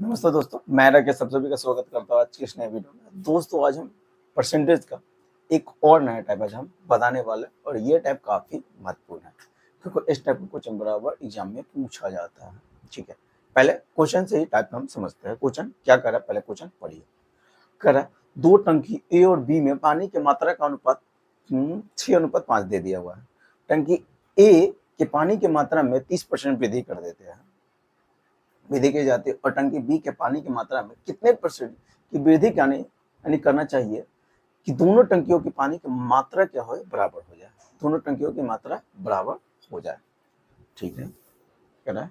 नमस्ते दोस्तों, मैं राकेश सब सभी का स्वागत करता हूँ आज की इस नए वीडियो में। दोस्तों आज हम परसेंटेज का एक और नया टाइप आज हम बताने वाले हैं और ये टाइप काफी महत्वपूर्ण है क्योंकि इस टाइप का क्वेश्चन बराबर एग्जाम में पूछा जाता है। ठीक है, पहले क्वेश्चन से ही टाइप हम समझते हैं। क्वेश्चन क्या कर रहा है, पहले क्वेश्चन पढ़िए। कह रहा है दो टंकी ए और बी में पानी की मात्रा का अनुपात 6:5 दे दिया हुआ है। टंकी ए के पानी की मात्रा में 30% वृद्धि कर देते हैं, वृद्धि की जाती है, और टंकी बी के पानी की मात्रा में कितने परसेंट की वृद्धि यानी करना चाहिए कि दोनों टंकियों की पानी की मात्रा क्या हो, बराबर हो जाए, दोनों टंकियों की मात्रा बराबर हो जाए। ठीक है, कह रहा है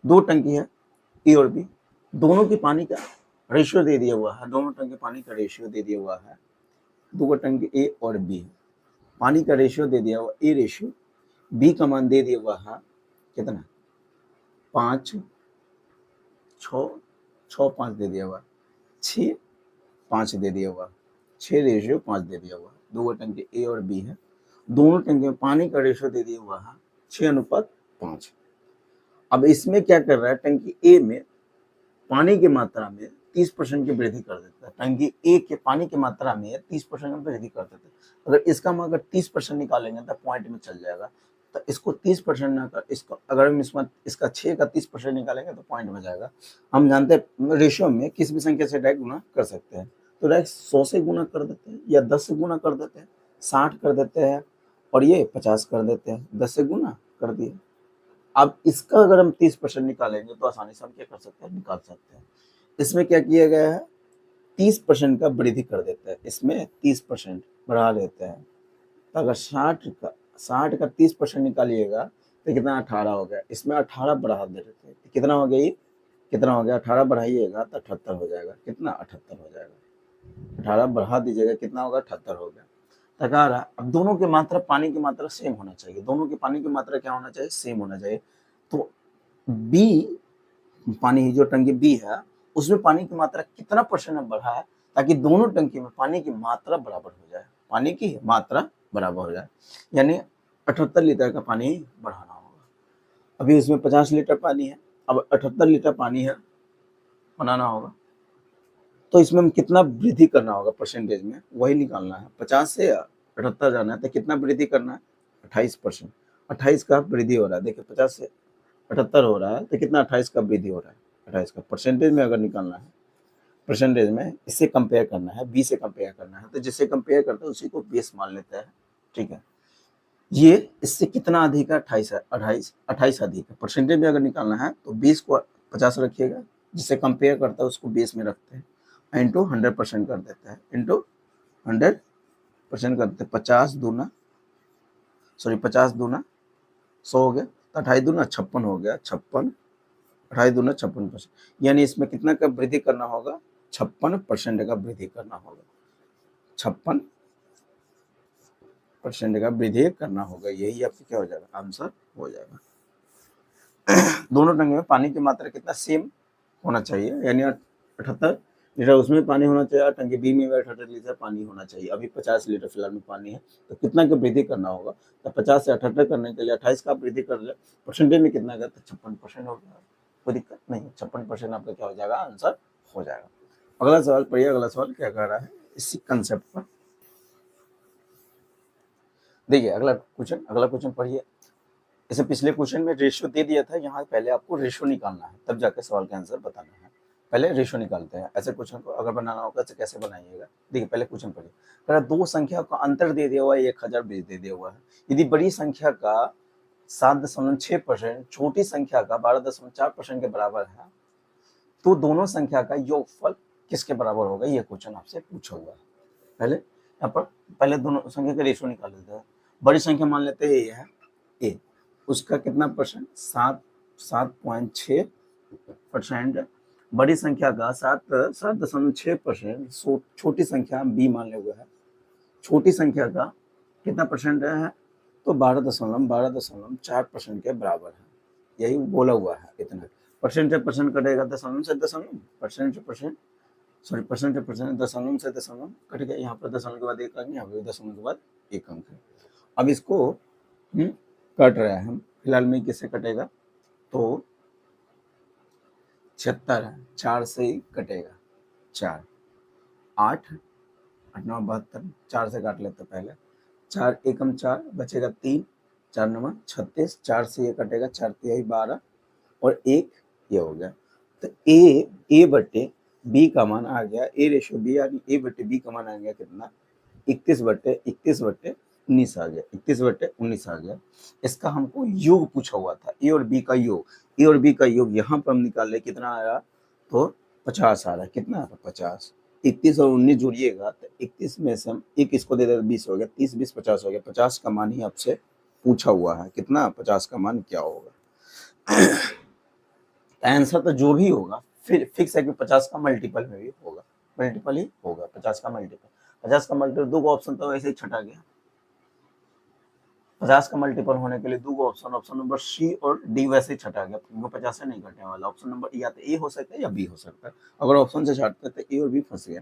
दो टंकी है ए और बी, दोनों की पानी का रेशियो दे दिया हुआ है, दोनों टंकी पानी का रेशियो दे दिया हुआ है। दो टंकी ए और बी, पानी का रेशियो दे दिया हुआ, ए रेशियो, बी का मान दे दिया हुआ है कितना, 5, 6, 5 दे दिया हुआ, 6, 5 दे दिया हुआ, 6 रेशियो 5 दे दिया हुआ। दो टंकी ए और बी है, दोनों टंकी में पानी का रेशियो दे दिया हुआ है 6:5। अब इसमें क्या कर रहा है, टंकी ए में पानी की मात्रा में 30% की वृद्धि कर देता है। टंकी ए के पानी की मात्रा में 30% की वृद्धि कर देता है। अगर इसका हम अगर 30% निकालेंगे तो पॉइंट में चल जाएगा, तो इसको 30% ना कर, इसको अगर हम इसका 6 का 30% निकालेंगे तो पॉइंट में जाएगा। हम जानते हैं रेशियो में किसी भी संख्या से डायरेक्ट गुना कर सकते हैं, तो डायरेक्ट 100 से गुना कर देते हैं या 10 से गुना कर देते हैं, 60 कर देते हैं और ये 50 कर देते हैं, 10 से गुना कर दिए। अब इसका अगर हम 30% निकालेंगे तो आसानी से हम क्या कर सकते हैं, निकाल सकते हैं। इसमें क्या किया गया है, 30% का वृद्धि कर देते हैं, इसमें 30% बढ़ा देते हैं। तो अगर 60 का 30% निकालिएगा तो कितना, 18 हो गया। इसमें 18 बढ़ा दे देते हैं, कितना हो गया, ये कितना हो गया, 18 बढ़ाइएगा तो 78 हो जाएगा। कितना, 78 हो जाएगा। 18 बढ़ा दीजिएगा, कितना होगा, 78 हो गया। तका रहा, अब दोनों की मात्रा, पानी की मात्रा सेम होना चाहिए, दोनों की पानी की मात्रा क्या होना चाहिए, सेम होना चाहिए। तो बी, पानी जो टंकी बी है उसमें पानी की मात्रा कितना परसेंट बढ़ा है, ताकि दोनों टंकी में पानी की मात्रा बराबर हो जाए, पानी की मात्रा बराबर हो जाए, यानी 78 लीटर का पानी बढ़ाना होगा। अभी उसमें 50 लीटर पानी है, अब 78 लीटर पानी है बनाना होगा, तो इसमें हम कितना वृद्धि करना होगा परसेंटेज में, वही निकालना है। 50 से 78 जाना है तो कितना वृद्धि करना है, 28%। 28 का वृद्धि हो रहा है, देखिए 50 से 78 हो रहा है तो कितना, 28 का वृद्धि हो रहा है। 28 का परसेंटेज में अगर निकालना है, परसेंटेज में इससे कंपेयर करना है, बी से कंपेयर करना है, तो जिससे कंपेयर करते हैं उसी को बेस मान लेते हैं। ठीक है, ये इससे कितना अधिक है, 28 है, 28 अधिक है। परसेंटेज में अगर निकालना है तो 20 को 50 रखिएगा, जिससे कंपेयर करता है उसको बेस में रखते हैं, इंटू 100% कर देते हैं, इंटू 100% करते हैं। 50 दूना 100 हो गया, तो 28 दूना 56 हो गया, 56, 28 दूना 56%, यानी इसमें कितना का वृद्धि करना होगा, 56% का वृद्धि करना होगा, 56% का वृद्धि करना होगा। यही आपका क्या हो जाएगा, आंसर हो जाएगा। दोनों टंकी में पानी की मात्रा कितना, सेम होना चाहिए, यानी 78 लीटर उसमें पानी होना चाहिए, टंकी बी में 78 लीटर पानी होना चाहिए। अभी 50 लीटर फिलहाल में पानी है, तो कितना का वृद्धि करना होगा, तो 50 से 78 करने के लिए 28 का वृद्धि कर ले, परसेंटेज में कितना का, तो 56% हो गया। कोई दिक्कत नहीं, 56% आपका क्या हो जाएगा, आंसर हो जाएगा। अगला सवाल पढ़िए, अगला सवाल क्या कर रहा है इसी कंसेप्ट पर। देखिए अगला क्वेश्चन पढ़िए। जैसे पिछले क्वेश्चन में रेशियो दे दिया था, यहाँ पहले आपको रेशियो निकालना है, तब जाके सवाल का आंसर बताना है। पहले रेशियो निकालते हैं। ऐसे क्वेश्चन को अगर बनाना होगा तो कैसे बनाइएगा, देखिए पहले क्वेश्चन पढ़िए। पहले दो संख्या का अंतर दे दिया हुआ है, 1020 दे दिया हुआ है। यदि बड़ी संख्या का 7.6%, छोटी संख्या का 12.4% के बराबर है, तो दोनों संख्या का योगफल किसके बराबर होगा, ये क्वेश्चन आपसे पूछा हुआ है। पहले यहाँ पर पहले दोनों संख्या का रेशियो निकाल लेते हैं। बड़ी संख्या मान लेते हैं ये है ए, उसका कितना परसेंट, 7.6%। बड़ी संख्या का 7.6%। छोटी संख्या बी मान लिया हुआ है, छोटी संख्या का कितना परसेंट है, तो 12.4% के बराबर है, यही बोला हुआ है। इतना परसेंट से परसेंट कटेगा, दशमलव से दशमलव, परसेंट से परसेंट दशमलव से दशमलव कट गया। यहाँ पर दशमलव के बाद एक अंक, यहाँ पर दशमलव के बाद एक अंक है। अब इसको कट रहे हैं हम, फिलहाल में किससे कटेगा, तो 76 है, 4 से ही कटेगा 4, 8 8 9 72, 4 से काट लेते पहले, 4 एकम 4 बचेगा 3, 4 9 36, 4 से ये कटेगा 4 तिहाई 12 और 1 ये हो गया। तो ए बटे बी का मान आ गया, ए रेशियो बी यानी ए बटे बी का मान आ गया कितना, 31 बटे 19 आ गया, 31 बटे 19 आ गया। इसका हमको योग पूछा हुआ था, ए और बी का योग, ए और बी का योग यहाँ पर हम निकाले कितना आया, तो 50 आ रहा है, कितना आ रहा 50, 31 और 19 जोड़िएगा तो 31 में से हम एक इसको दे देते 20 हो गया, 30 20 50 हो गया, 50 का मान ही आपसे पूछा हुआ है, कितना 50 का मान क्या होगा। आंसर तो जो भी होगा फिर फिक्स है कि 50 का मल्टीपल में भी होगा, मल्टीपल ही होगा 50 का मल्टीपल, 50 का मल्टीपल, दो ऑप्शन तो वैसे ही छटा गया, 50 का मल्टीपल होने के लिए दो ऑप्शन, ऑप्शन नंबर सी और डी वैसे ही छटा गया, क्योंकि 50 से नहीं घटने वाला, ऑप्शन नंबर या तो ए हो सकता है या बी हो सकता है, अगर ऑप्शन से छाटते तो ए और बी फंस गया।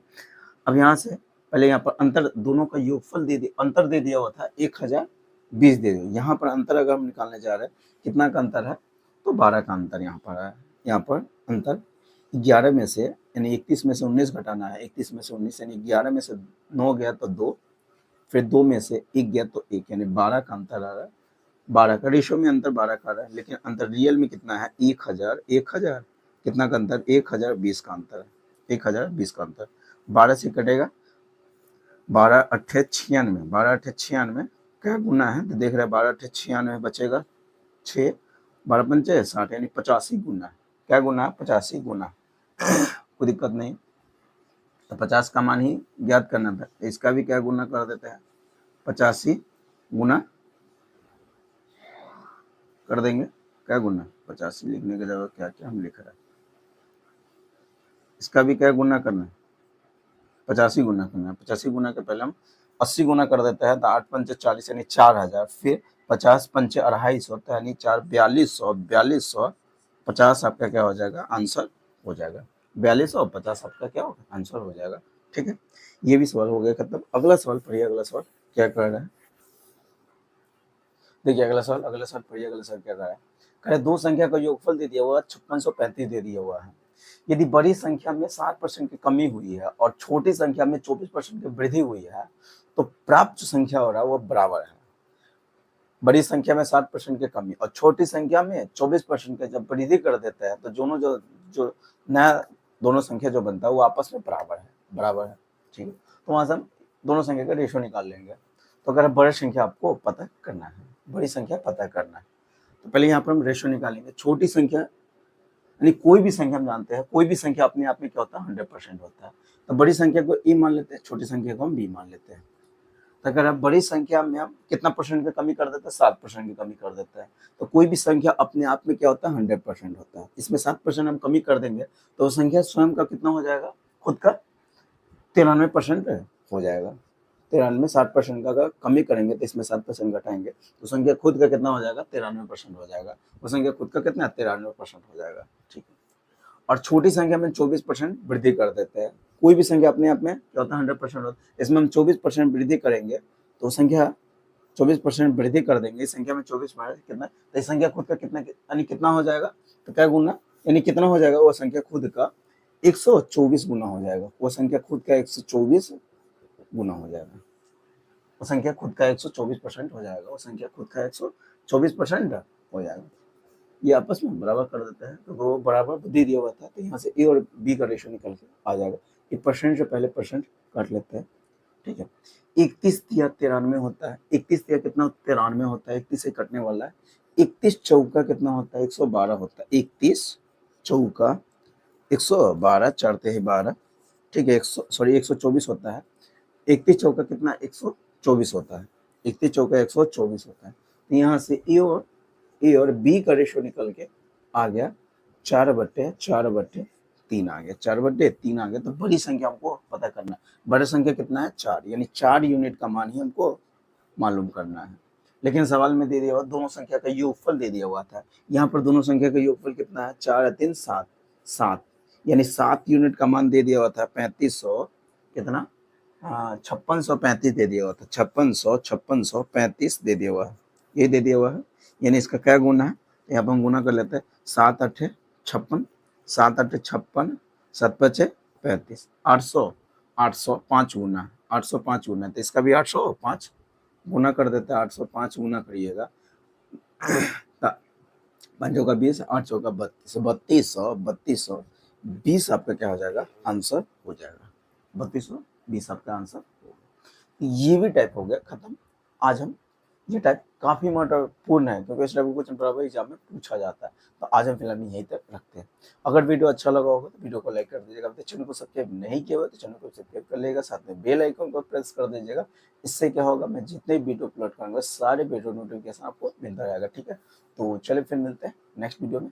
अब यहाँ से पहले यहाँ पर अंतर दोनों का योगफल दे दिया, अंतर दे दिया हुआ था 1020 दे दिया, यहाँ पर अंतर अगर हम निकालने जा रहे हैं कितना का अंतर है, तो 12 का अंतर यहाँ पर है, यहाँ पर अंतर 11 में से यानी 31 में से 19 घटाना है, 31 में से 19 यानी 11 में से 9 गया तो 2, फिर 2 में से 1 गया तो 1, यानी 12 का अंतर आ रहा है, 12 का रेशियो में अंतर 12 का आ रहा है, लेकिन अंतर रियल में कितना है 1000 कितना का अंतर 1020 का अंतर है, 1020 का अंतर, 12 से कटेगा 12 अट्ठे 96, 12 अट्ठे 96 क्या गुना है तो देख रहे हैं 12 अट्ठे 96 बचेगा 6, 12 पंचे 60 यानी 85 गुना, क्या गुना 85 गुना। कोई दिक्कत नहीं, तो 50 का मान ही ज्ञात करना था, इसका भी क्या गुना कर देते हैं 85 गुना कर देंगे, क्या गुना 85 लिखने की जगह क्या क्या हम लिख रहे हैं, इसका भी क्या गुना करना है 85 गुना करना है, 85 गुना के पहले हम 80 गुना कर देते हैं तो 8 पंचे 40 यानी 4000, फिर 50 पंचे 250 होता है यानी 4 4200 50 आपका क्या हो जाएगा आंसर हो जाएगा, 4250 आपका क्या होगा आंसर हो जाएगा। ठीक है, ये भी सवाल हो गया खत्म। अगला सवाल पढ़िए, अगला सवाल क्या कर रहा है, देखिए अगला सवाल पढ़िए, अगला सवाल क्या कर रहा है, कह रहे दो संख्या का योगफल दे दिया हुआ 5635 दे दिया हुआ है, यदि बड़ी संख्या में 60% की कमी हुई है और छोटी संख्या में 24% की वृद्धि हुई है तो प्राप्त जो संख्या हो रहा है वो बराबर है, बड़ी संख्या में 60% की कमी और छोटी संख्या में 24% की जब वृद्धि कर देता है तो दोनों जो नया दोनों संख्या जो बनता है वो आपस में बराबर है। ठीक है, तो वहां से हम दोनों संख्या का रेशियो निकाल लेंगे। तो अगर बड़ी संख्या आपको पता करना है, बड़ी संख्या पता करना है, तो पहले यहाँ पर हम रेशियो निकालेंगे। छोटी संख्या यानी कोई भी संख्या हम जानते हैं, कोई भी संख्या अपने आप में क्या होता है 100% होता है, तो बड़ी संख्या को ए मान लेते हैं, छोटी संख्या को हम बी मान लेते हैं। तो अगर आप बड़ी संख्या में हम कितना परसेंट की कमी कर देते हैं 7% की कमी कर देते हैं, तो कोई भी संख्या अपने आप में क्या होता है 100% होता है, इसमें 7% हम कमी कर देंगे तो संख्या स्वयं का कितना हो जाएगा खुद का 93% हो जाएगा, 93 60% का अगर कमी करेंगे तो इसमें 7% घटाएंगे तो संख्या खुद का कितना हो जाएगा 93% हो जाएगा, वो संख्या खुद का कितना 93% हो जाएगा। ठीक है, और छोटी संख्या में 24% वृद्धि कर देते हैं, कोई भी संख्या अपने आप में क्या होता है 100% होता है, इसमें हम 24% वृद्धि करेंगे तो संख्या 24% वृद्धि कर देंगे, इस संख्या में 24 कितना तो इस संख्या खुद का कितना यानी कितना हो जाएगा तो क्या गुना यानी कितना हो जाएगा वो संख्या खुद का 124 गुना हो जाएगा, वो संख्या खुद का 124 गुना हो जाएगा, वो संख्या खुद का 124% हो जाएगा, वो संख्या खुद का 124% हो जाएगा। ये आपस में बराबर कर देता है तो वो बराबर दे दिया हुआ था, तो यहाँ से ए और बी का रेशियो निकल के आ जाएगा, ये परसेंट से पहले परसेंट काट लेते हैं। ठीक है, 31 तिया 93 होता है, 31 तिया कितना 93 होता है, 31 से कटने वाला है, 31 चौका कितना होता है 112 होता है, 31 चौका 112 4 तिहाई 12, ठीक है 124 होता है, 31 चौका कितना 124 होता है, 31 चौका 124 होता है, तो यहाँ से ए और बी का रेशियो निकल के आ गया 4/3 आ गया, 4/3 आ गया। तो बड़ी संख्या हमको पता करना है, बड़ी संख्या कितना है 4, यानी 4 यूनिट का मान ही हमको मालूम करना है। लेकिन सवाल में दे दिया हुआ दोनों संख्या का योगफल दे दिया हुआ था, यहाँ पर दोनों संख्या का योगफल कितना है 4 3 7 7, यानी 7 यूनिट का मान दे दिया हुआ था 3500 कितना 5635 दे दिया हुआ था, 5635 दे दिया हुआ है, ये दे दिया हुआ है, यानी इसका क्या गुना है यहाँ पर हम गुना कर लेते हैं 7 8 56 7 8 56, 7 5 35, 800, 800 5 गुना, 805 गुना, तो इसका भी 805 गुना कर देते हैं, 805 गुना करिएगा, पंचों का 20, 8 चौका 32, 3200 20 आपका क्या हो जाएगा, आंसर हो जाएगा, 3200 20 आपका आंसर होगा। ये भी टाइप हो गया खत्म। आज हम ये टाइप काफी महत्वपूर्ण है क्योंकि इस टाइप को क्वेश्चन प्रॉब्लम एग्जाम में पूछा जाता है, तो आज हम फिलहाल यहीं तक रखते हैं। अगर वीडियो अच्छा लगा होगा तो वीडियो को लाइक कर दीजिएगा, तो चैनल को सब्सक्राइब नहीं किया हुआ तो चैनल को सब्सक्राइब कर लीजिएगा, साथ में बेल आइकन को प्रेस कर दीजिएगा। इससे क्या होगा, मैं जितने वीडियो अपलोड करूंगा सारे वीडियो नोटिफिकेशन आपको मिलता रहेगा, ठीक है। तो चलिए फिर मिलते हैं नेक्स्ट वीडियो में।